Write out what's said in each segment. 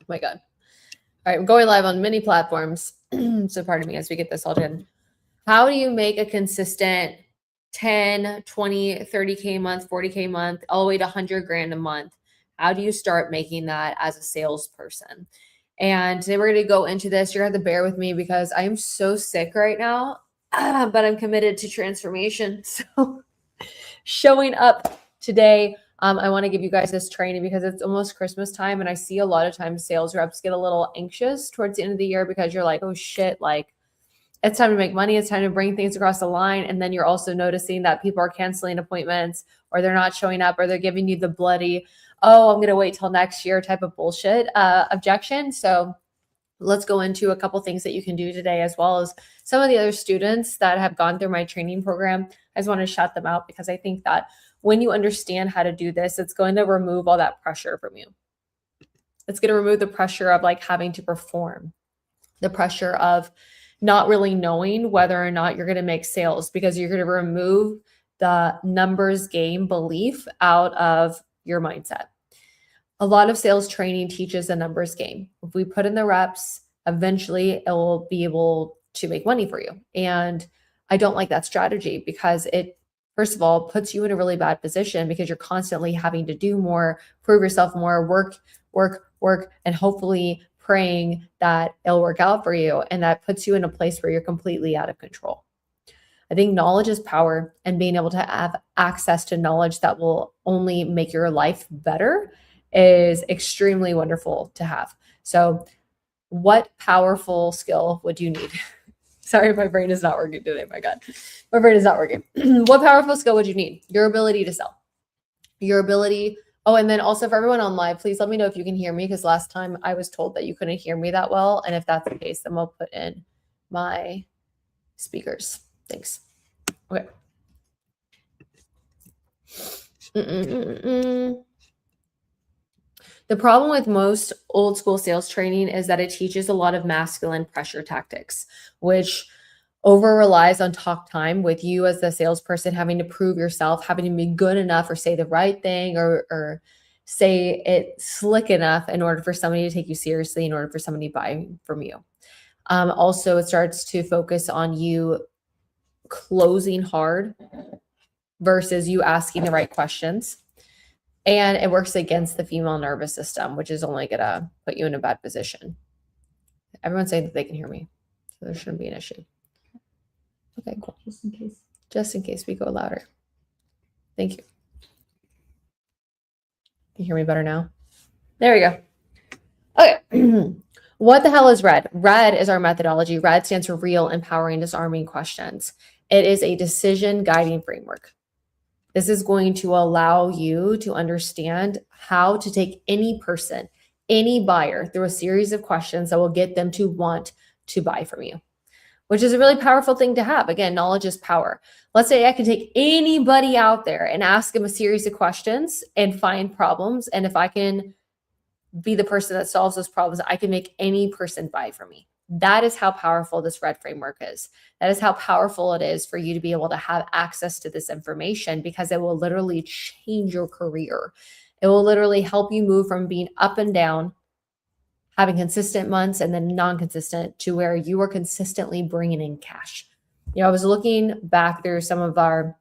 my God. All right, I'm going live on many platforms. So pardon me as we get this all done. How do you make a consistent 10, 20, 30K a month, 40K a month, all the way to 100 grand a month? How do you start making that as a salesperson? And today we're going to go into this. You're going to have to bear with me because I am so sick right now, but I'm committed to transformation. So showing up today, I want to give you guys this training because it's almost Christmas time. And I see a lot of times sales reps get a little anxious towards the end of the year because you're like, oh shit, like it's time to make money. It's time to bring things across the line. And then you're also noticing that people are canceling appointments or they're not showing up or they're giving you the bloody, oh, I'm going to wait till next year type of bullshit objection. So let's go into a couple things that you can do today, as well as some of the other students that have gone through my training program. I just want to shout them out because I think that when you understand how to do this, it's going to remove all that pressure from you. It's going to remove the pressure of like having to perform, the pressure of not really knowing whether or not you're going to make sales, because you're going to remove the numbers game belief out of your mindset. A lot of sales training teaches a numbers game. If we put in the reps, eventually it will be able to make money for you. And I don't like that strategy because it, first of all, puts you in a really bad position because you're constantly having to do more, prove yourself more, work, and hopefully praying that it'll work out for you. And that puts you in a place where you're completely out of control. I think knowledge is power, and being able to have access to knowledge that will only make your life better is extremely wonderful to have. So what powerful skill would you need? Sorry, my brain is not working today. My God, my brain is not working. What powerful skill would you need? Your ability to sell, your ability. Oh, and then also for everyone on live, please let me know if you can hear me, because last time I was told that you couldn't hear me that well. And if that's the case, then we'll put in my speakers. Thanks. Okay. The problem with most old school sales training is that it teaches a lot of masculine pressure tactics, which over relies on talk time, with you as the salesperson having to prove yourself, having to be good enough or say the right thing or say it slick enough in order for somebody to take you seriously, in order for somebody to buy from you. Also, it starts to focus on you closing hard versus you asking the right questions. And it works against the female nervous system, which is only going to put you in a bad position. Everyone's saying that they can hear me, so there shouldn't be an issue. Okay, cool. Just in case we go louder. Thank you. Can you hear me better now? There we go. Okay. What the hell is RED? RED is our methodology. RED stands for Real, Empowering, Disarming Questions. It is a decision guiding framework. This is going to allow you to understand how to take any person, any buyer, through a series of questions that will get them to want to buy from you, which is a really powerful thing to have. Again, knowledge is power. Let's say I can take anybody out there and ask them a series of questions and find problems. And if I can be the person that solves those problems, I can make any person buy from me. That is how powerful this RED framework is. That is how powerful it is for you to be able to have access to this information, because it will literally change your career. It will literally help you move from being up and down, having consistent months and then non-consistent, to where you are consistently bringing in cash. I was looking back through some of our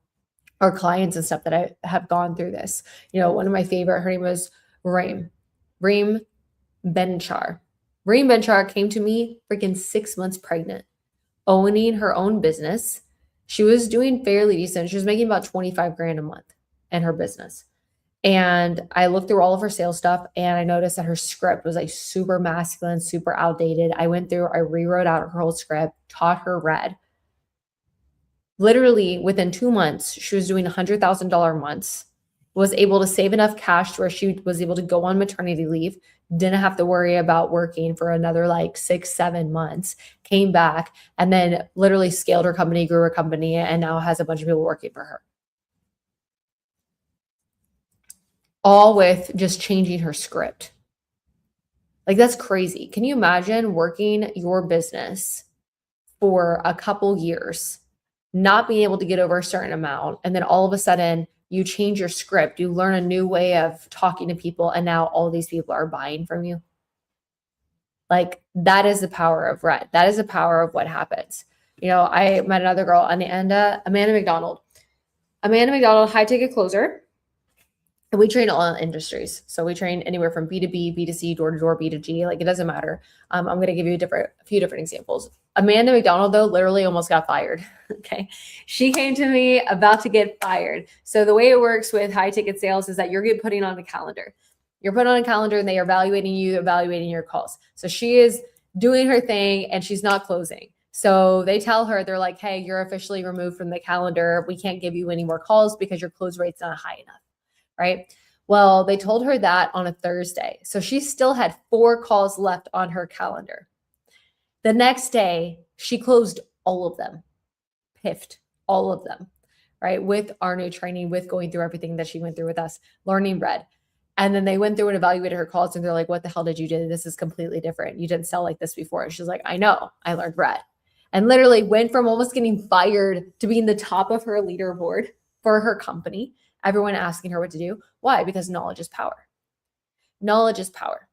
clients and stuff that I have gone through this. One of my favorite, her name was Reem Benchar. Reem Benchar came to me freaking 6 months pregnant, owning her own business. She was doing fairly decent. She was making about 25 grand a month in her business. And I looked through all of her sales stuff and I noticed that her script was like super masculine, super outdated. I rewrote out her whole script, taught her RED. Literally within 2 months, she was doing $100,000 months, was able to save enough cash to where she was able to go on maternity leave, didn't have to worry about working for another like 6-7 months, came back, and then literally scaled her company, grew her company, and now has a bunch of people working for her. All with just changing her script. Like, that's crazy. Can you imagine working your business for a couple years, not being able to get over a certain amount, and then all of a sudden you change your script, you learn a new way of talking to people, and now all these people are buying from you? Like that is the power of RED. That is the power of what happens. You know, I met another girl, Amanda McDonald. Amanda McDonald, high ticket closer. And we train all industries. So we train anywhere from B2B, B2C, door to door, B2G. Like it doesn't matter. I'm going to give you a few different examples. Amanda McDonald, though, literally almost got fired. Okay. She came to me about to get fired. So the way it works with high ticket sales is that you're getting putting on a calendar. You're put on a calendar and they are evaluating you, evaluating your calls. So she is doing her thing and she's not closing. So they tell her, they're like, hey, you're officially removed from the calendar. We can't give you any more calls because your close rate's not high enough. Right? Well, they told her that on a Thursday. So she still had 4 calls left on her calendar. The next day, she closed all of them, piffed all of them, right? With our new training, with going through everything that she went through with us, learning RED. And then they went through and evaluated her calls and they're like, what the hell did you do? This is completely different. You didn't sell like this before. And she's like, I know, I learned RED. And literally went from almost getting fired to being the top of her leaderboard for her company. Everyone asking her what to do. Why? Because knowledge is power. Knowledge is power.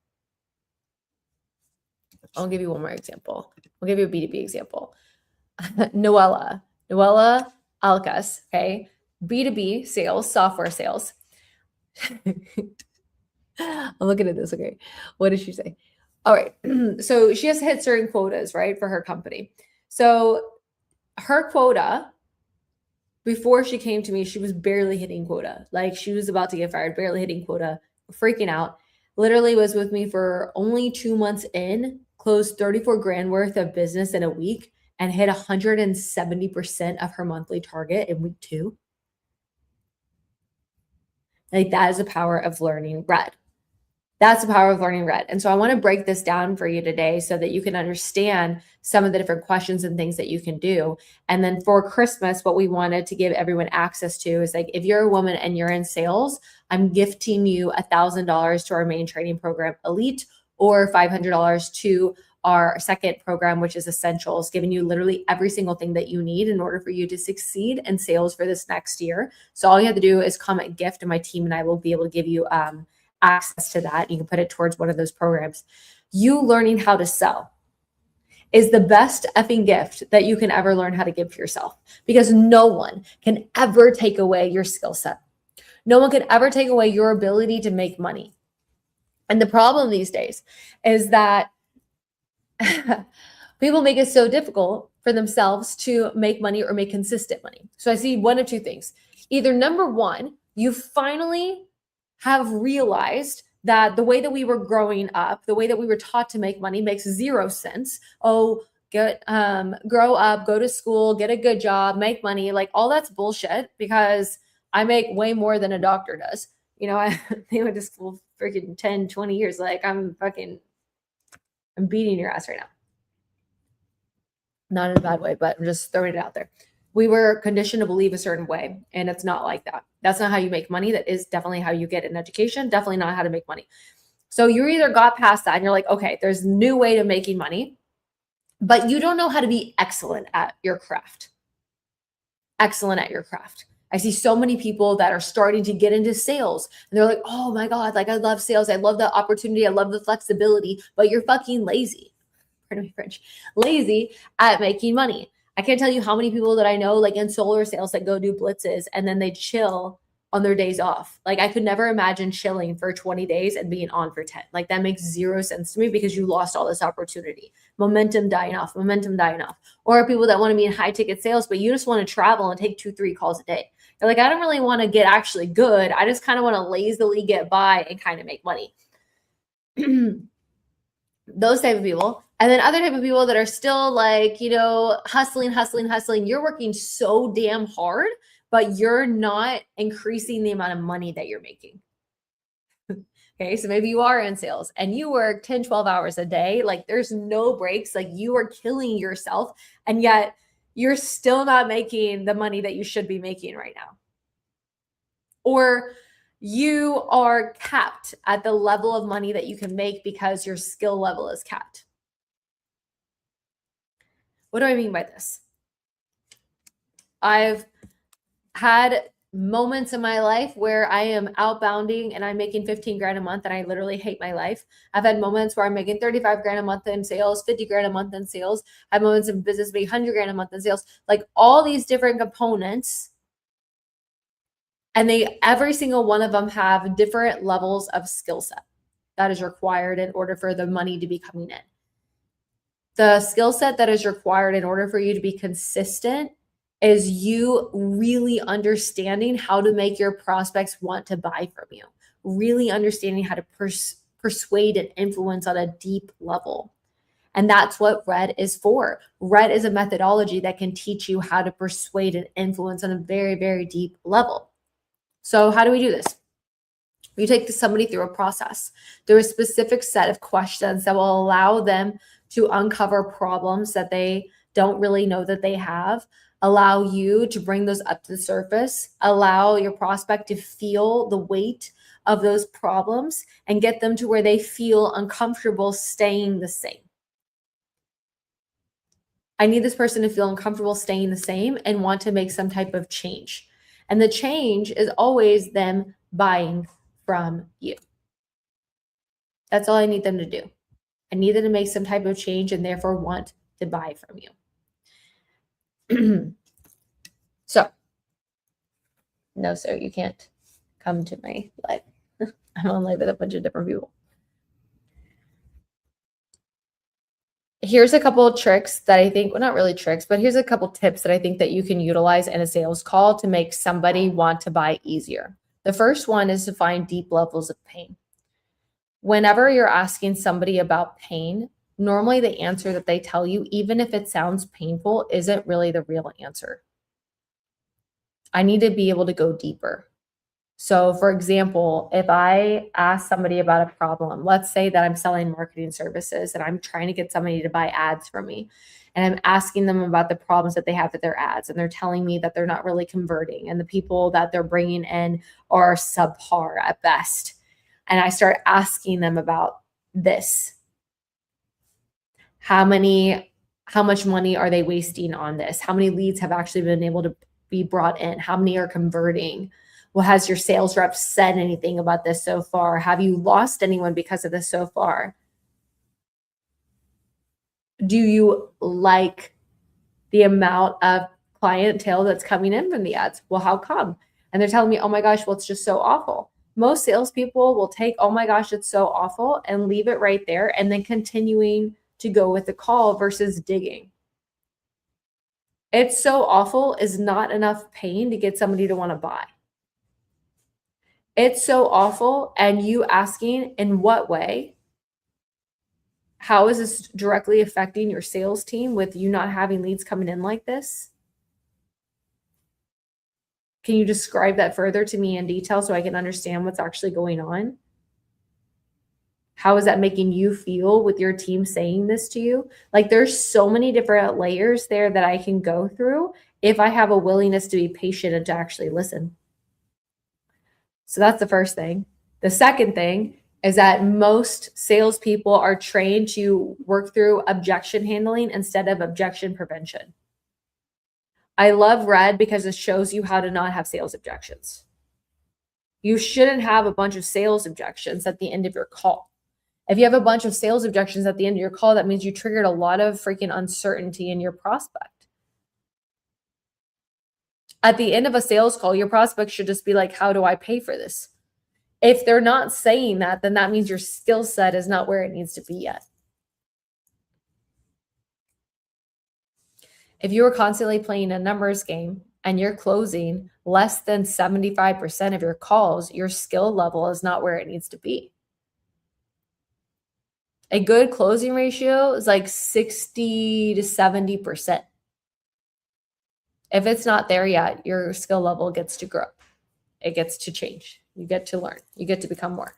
I'll give you one more example. I'll give you a B2B example. Noella Alcas, okay? B2B sales, software sales. I'm looking at this, okay? What did she say? All right. So she has to hit certain quotas, right, for her company. So her quota, before she came to me, she was barely hitting quota. Like she was about to get fired, barely hitting quota, freaking out. Literally was with me for only 2 months in, closed 34 grand worth of business in a week and hit 170% of her monthly target in week 2. Like that is the power of learning RED. That's the power of learning RED. And so I want to break this down for you today so that you can understand some of the different questions and things that you can do. And then for Christmas, what we wanted to give everyone access to is like, if you're a woman and you're in sales, I'm gifting you $1,000 to our main training program, Elite, or $500 to our second program, which is Essentials, giving you literally every single thing that you need in order for you to succeed in sales for this next year. So all you have to do is comment gift and my team and I will be able to give you access to that. You can put it towards one of those programs. You learning how to sell is the best effing gift that you can ever learn how to give to yourself, because no one can ever take away your skill set. No one can ever take away your ability to make money. And the problem these days is that people make it so difficult for themselves to make money or make consistent money. So I see one of two things. Either number one, you finally have realized that the way that we were growing up, the way that we were taught to make money makes zero sense. Oh, grow up, go to school, get a good job, make money. Like all that's bullshit, because I make way more than a doctor does. You know, they went to school freaking 10, 20 years. Like I'm beating your ass right now. Not in a bad way, but I'm just throwing it out there. We were conditioned to believe a certain way, and it's not like that. That's not how you make money. That is definitely how you get an education, definitely not how to make money. So you either got past that and you're like, okay, there's a new way to making money, but you don't know how to be excellent at your craft. Excellent at your craft. I see so many people that are starting to get into sales and they're like, oh my God, like I love sales. I love the opportunity. I love the flexibility, but you're fucking lazy. Pardon me, French. Lazy at making money. I can't tell you how many people that I know, like in solar sales, that go do blitzes and then they chill on their days off. Like I could never imagine chilling for 20 days and being on for 10. Like that makes zero sense to me, because you lost all this opportunity. Momentum dying off. Or people that want to be in high ticket sales, but you just want to travel and take 2-3 calls a day. They're like, I don't really want to get actually good. I just kind of want to lazily get by and kind of make money. Those type of people. And then other type of people that are still like, you know, hustling. You're working so damn hard, but you're not increasing the amount of money that you're making. Okay. So maybe you are in sales and you work 10, 12 hours a day. Like there's no breaks. Like you are killing yourself. And yet you're still not making the money that you should be making right now. Or you are capped at the level of money that you can make because your skill level is capped. What do I mean by this? I've had moments in my life where I am outbounding and I'm making 15 grand a month and I literally hate my life. I've had moments where I'm making 35 grand a month in sales, 50 grand a month in sales. I have moments in business making 100 grand a month in sales, like all these different components. And every single one of them have different levels of skill set that is required in order for the money to be coming in. The skill set that is required in order for you to be consistent is you really understanding how to make your prospects want to buy from you, really understanding how to persuade and influence on a deep level. And that's what R.E.D is for. R.E.D is a methodology that can teach you how to persuade and influence on a very, very deep level. So how do we do this? You take somebody through a process, through a specific set of questions that will allow them to uncover problems that they don't really know that they have, allow you to bring those up to the surface, allow your prospect to feel the weight of those problems and get them to where they feel uncomfortable staying the same. I need this person to feel uncomfortable staying the same and want to make some type of change. And the change is always them buying from you. That's all I need them to do. I need them to make some type of change and therefore want to buy from you. So, no, sir, you can't come to my live. I'm on live with a bunch of different people. Here's a couple of tricks that I think, well, not really tricks, but here's a couple tips that I think that you can utilize in a sales call to make somebody want to buy easier. The first one is to find deep levels of pain. Whenever you're asking somebody about pain, normally the answer that they tell you, even if it sounds painful, isn't really the real answer. I need to be able to go deeper. So for example, if I ask somebody about a problem, let's say that I'm selling marketing services and I'm trying to get somebody to buy ads from me, and I'm asking them about the problems that they have with their ads, and they're telling me that they're not really converting and the people that they're bringing in are subpar at best. And I start asking them about this. How much money are they wasting on this? How many leads have actually been able to be brought in? How many are converting? Well, has your sales rep said anything about this so far? Have you lost anyone because of this so far? Do you like the amount of clientele that's coming in from the ads? Well, how come? And they're telling me, oh my gosh, well, it's just so awful. Most salespeople will take, oh my gosh, it's so awful, and leave it right there and then continuing to go with the call versus digging. It's so awful is not enough pain to get somebody to want to buy. It's so awful, and you asking in what way? How is this directly affecting your sales team with you not having leads coming in like this? Can you describe that further to me in detail so I can understand what's actually going on? How is that making you feel with your team saying this to you? Like, there's so many different layers there that I can go through if I have a willingness to be patient and to actually listen. So that's the first thing. The second thing is that most salespeople are trained to work through objection handling instead of objection prevention. I love R.E.D because it shows you how to not have sales objections. You shouldn't have a bunch of sales objections at the end of your call. If you have a bunch of sales objections at the end of your call, that means you triggered a lot of freaking uncertainty in your prospect. At the end of a sales call, your prospect should just be like, how do I pay for this? If they're not saying that, then that means your skill set is not where it needs to be yet. If you are constantly playing a numbers game and you're closing less than 75% of your calls, your skill level is not where it needs to be. A good closing ratio is like 60 to 70%. If it's not there yet, your skill level gets to grow. It gets to change. You get to learn. You get to become more.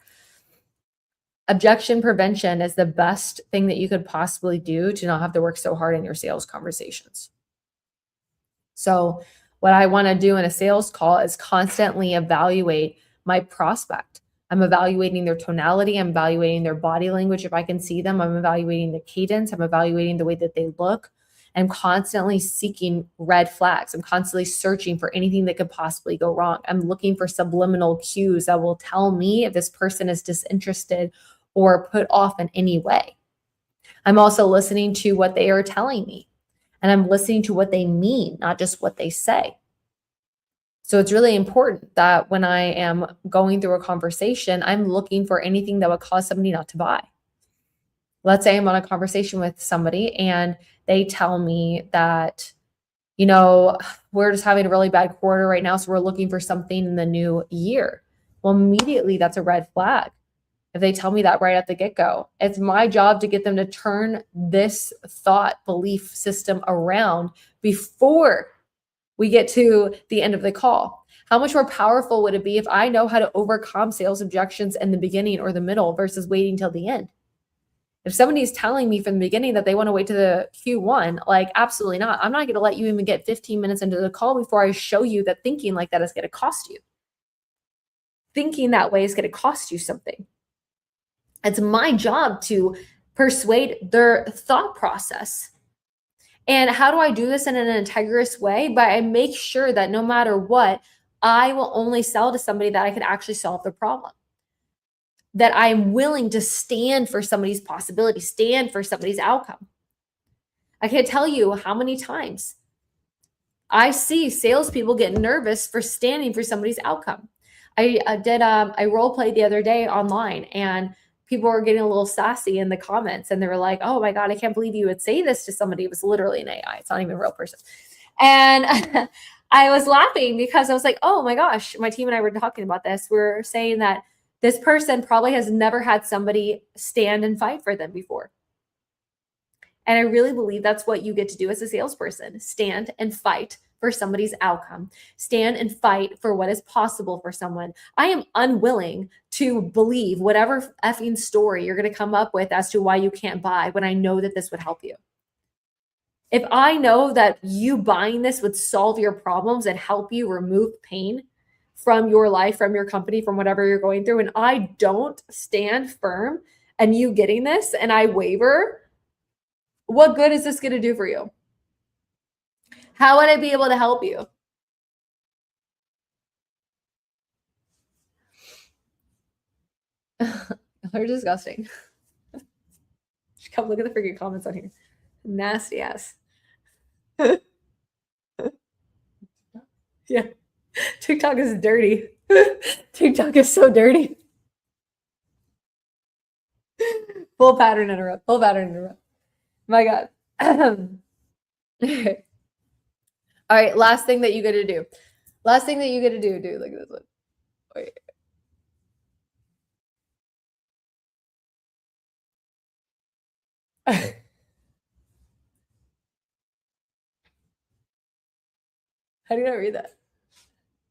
Objection prevention is the best thing that you could possibly do to not have to work so hard in your sales conversations. So what I want to do in a sales call is constantly evaluate my prospect. I'm evaluating their tonality. I'm evaluating their body language. If I can see them, I'm evaluating the cadence. I'm evaluating the way that they look. I'm constantly seeking red flags. I'm constantly searching for anything that could possibly go wrong. I'm looking for subliminal cues that will tell me if this person is disinterested or put off in any way. I'm also listening to what they are telling me, and I'm listening to what they mean, not just what they say. So it's really important that when I am going through a conversation, I'm looking for anything that would cause somebody not to buy. Let's say I'm on a conversation with somebody and they tell me that, we're just having a really bad quarter right now, so we're looking for something in the new year. Well, immediately that's a red flag. If they tell me that right at the get-go, it's my job to get them to turn this thought belief system around before we get to the end of the call. How much more powerful would it be if I know how to overcome sales objections in the beginning or the middle versus waiting till the end? If somebody's telling me from the beginning that they want to wait to the Q1, like, absolutely not. I'm not going to let you even get 15 minutes into the call before I show you that thinking like that is going to cost you. Thinking that way is going to cost you something. It's my job to persuade their thought process. And how do I do this in an integrous way? But I make sure that no matter what, I will only sell to somebody that I can actually solve their problem. That I'm willing to stand for somebody's possibility, stand for somebody's outcome. I can't tell you how many times I see salespeople get nervous for standing for somebody's outcome. I role played the other day online, and people were getting a little sassy in the comments, and they were like, "Oh my God, I can't believe you would say this to somebody." It was literally an AI. It's not even a real person. And I was laughing because I was like, oh my gosh, my team and I were talking about this. We're saying that this person probably has never had somebody stand and fight for them before. And I really believe that's what you get to do as a salesperson: stand and fight for somebody's outcome, stand and fight for what is possible for someone. I am unwilling to believe whatever effing story you're going to come up with as to why you can't buy when I know that this would help you. If I know that you buying this would solve your problems and help you remove pain from your life, from your company, from whatever you're going through, and I don't stand firm and you getting this and I waver, what good is this going to do for you? How would I be able to help you? They're disgusting. Come look at the freaking comments on here. Nasty ass. Yeah. TikTok is dirty. TikTok is so dirty. Full pattern interrupt. Full pattern interrupt. My God. Okay. All right. Last thing that you get to do. Last thing that you get to do. Dude, look at this one. Wait. How do you not read that?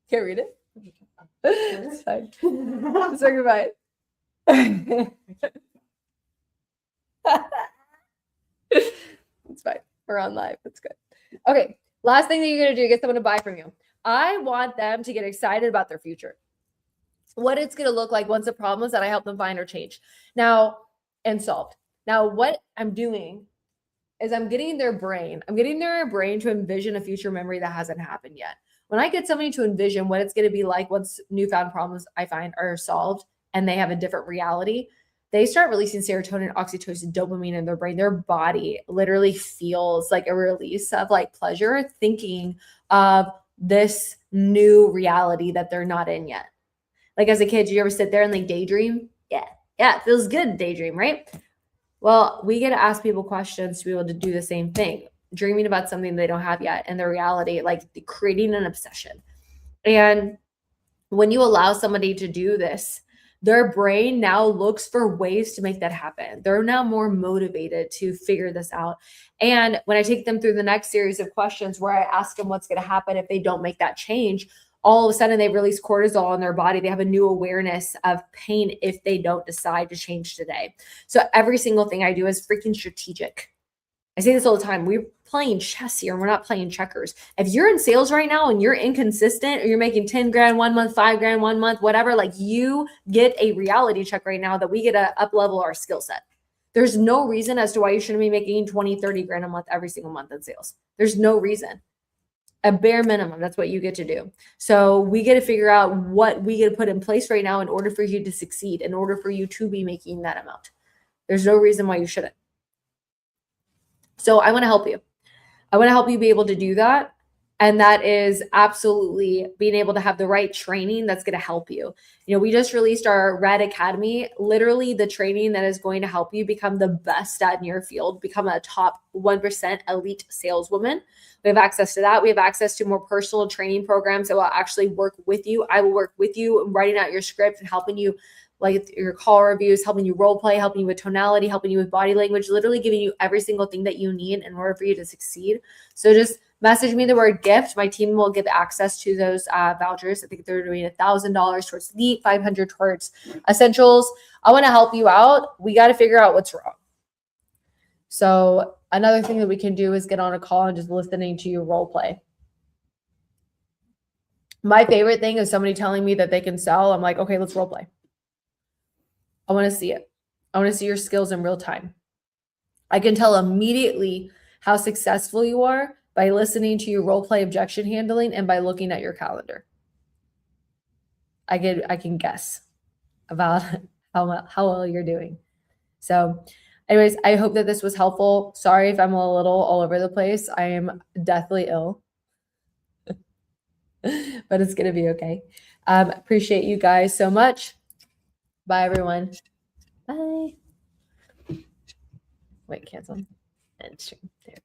Can't read it? It's fine. It's fine. It's fine. We're on live. It's good. Okay. Last thing that you're going to do, get someone to buy from you. I want them to get excited about their future. What it's going to look like once the problems that I help them find are changed now and solved. Now, what I'm doing is I'm getting their brain to envision a future memory that hasn't happened yet. When I get somebody to envision what it's going to be like once newfound problems I find are solved and they have a different reality, they start releasing serotonin, oxytocin, dopamine in their brain. Their body literally feels like a release of like pleasure thinking of this new reality that they're not in yet. Like as a kid, did you ever sit there and like daydream? Yeah, it feels good to daydream, right? Well, we get to ask people questions to be able to do the same thing, dreaming about something they don't have yet and the reality, like creating an obsession. And when you allow somebody to do this, their brain now looks for ways to make that happen. They're now more motivated to figure this out. And when I take them through the next series of questions where I ask them what's going to happen if they don't make that change, all of a sudden they release cortisol in their body. They have a new awareness of pain if they don't decide to change today. So every single thing I do is freaking strategic. I say this all the time. We're playing chess here and we're not playing checkers. If you're in sales right now and you're inconsistent or you're making 10 grand 1 month, 5 grand 1 month, whatever, like you get a reality check right now that we get to up level our skill set. There's no reason as to why you shouldn't be making 20, 30 grand a month every single month in sales. There's no reason. A bare minimum, that's what you get to do. So we get to figure out what we get to put in place right now in order for you to succeed, in order for you to be making that amount. There's no reason why you shouldn't. So I want to help you. I want to help you be able to do that. And that is absolutely being able to have the right training that's going to help you. You know, we just released our R.E.D Academy, literally the training that is going to help you become the best at in your field, become a top 1% elite saleswoman. We have access to that. We have access to more personal training programs that will actually work with you. I will work with you writing out your script and helping you, like your call reviews, helping you role play, helping you with tonality, helping you with body language, literally giving you every single thing that you need in order for you to succeed. So just message me the word gift. My team will give access to those vouchers. I think they're doing $1,000 towards Leap, $500 towards Essentials. I want to help you out. We got to figure out what's wrong. So another thing that we can do is get on a call and just listening to you role play. My favorite thing is somebody telling me that they can sell. I'm like, okay, let's role play. I want to see it. I want to see your skills in real time. I can tell immediately how successful you are by listening to your role play objection handling and by looking at your calendar. I can guess about how well you're doing. So anyways, I hope that this was helpful. Sorry if I'm a little all over the place. I am deathly ill, but it's going to be okay. Appreciate you guys so much. Bye, everyone. Bye. Wait, cancel. End stream. There.